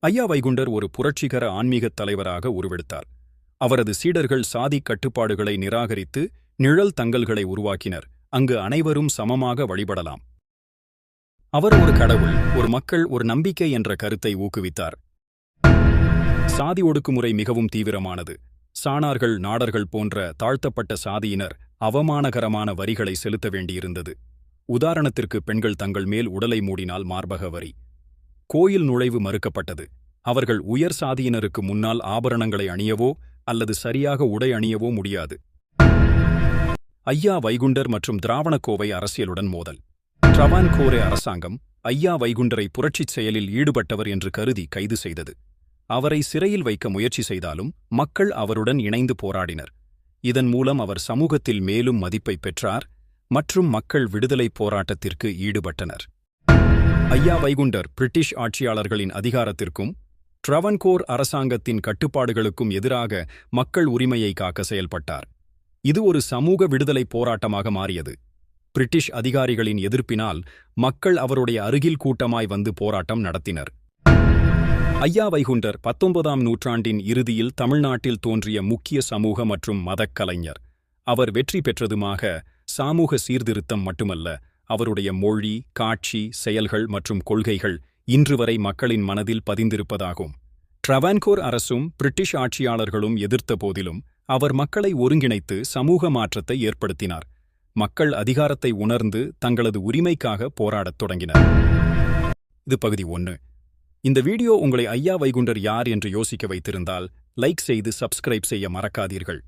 ஐயா வைகுண்டர் ஒரு புரட்சிகர ஆன்மீகத் தலைவராக உருவெடுத்தார். அவரது சீடர்கள் சாதி கட்டுப்பாடுகளை நிராகரித்து நிழல் தங்கல்களை உருவாக்கினர், அங்கு அனைவரும் சமமாக வழிபடலாம். அவர் ஒரு கடவுள், ஒரு மக்கள், ஒரு நம்பிக்கை என்ற கருத்தை ஊக்குவித்தார். சாதி ஒடுக்குமுறை மிகவும் தீவிரமானது. சாணார்கள், நாடர்கள் போன்ற தாழ்த்தப்பட்ட சாதியினர் அவமானகரமான வரிகளை செலுத்த வேண்டியிருந்தது. உதாரணத்திற்கு, பெண்கள் தங்கள் மேல் உடலை மூடினால் மார்பக வரி. கோயில் நுழைவு மறுக்கப்பட்டது. அவர்கள் உயர் சாதியினருக்கு முன்னால் ஆபரணங்களை அணியவோ அல்லது சரியாக உடை அணியவோ முடியாது. ஐயா வைகுண்டர் மற்றும் திராவணக்கோவை அரசியலுடன் மோதல். ட்ரவான்கோரே அரசாங்கம் ஐயா வைகுண்டரை புரட்சிச் செயலில் ஈடுபட்டவர் என்று கருதி கைது செய்தது. அவரை சிறையில் வைக்க முயற்சி செய்தாலும் மக்கள் அவருடன் இணைந்து போராடினர். இதன் மூலம் அவர் சமூகத்தில் மேலும் மதிப்பை பெற்றார் மற்றும் மக்கள் விடுதலைப் போராட்டத்திற்கு ஈடுபட்டனர். ஐயா வைகுண்டர் பிரிட்டிஷ் ஆட்சியாளர்களின் அதிகாரத்திற்கும் ட்ரவன்கோர் அரசாங்கத்தின் கட்டுப்பாடுகளுக்கும் எதிராக மக்கள் உரிமையை காக்க செயல்பட்டார். இது ஒரு சமூக விடுதலைப் போராட்டமாக மாறியது. பிரிட்டிஷ் அதிகாரிகளின் எதிர்ப்பினால் மக்கள் அவருடைய அருகில் கூட்டமாய் வந்து போராட்டம் நடத்தினர். ஐயா வைகுண்டர் 19ஆம் நூற்றாண்டின் இறுதியில் தமிழ்நாட்டில் தோன்றிய முக்கிய சமூக மற்றும் மதக் கலைஞர். அவர் வெற்றி பெற்றதுமாக சமூக சீர்திருத்தம் மட்டுமல்ல, அவருடைய மொழி, காட்சி, செயல்கள் மற்றும் கொள்கைகள் இன்று வரை மக்களின் மனதில் பதிந்திருப்பதாகும். ட்ரவான்கோர் அரசும் பிரிட்டிஷ் ஆட்சியாளர்களும் எதிர்த்த போதிலும் அவர் மக்களை ஒருங்கிணைத்து சமூக மாற்றத்தை ஏற்படுத்தினார். மக்கள் அதிகாரத்தை உணர்ந்து தங்களது உரிமைக்காக போராடத் தொடங்கினர். இது பகுதி 1. இந்த வீடியோ உங்களை ஐயா வைகுண்டர் யார் என்று யோசிக்க வைத்திருந்தால் லைக் செய்து சப்ஸ்கிரைப் செய்ய மறக்காதீர்கள்.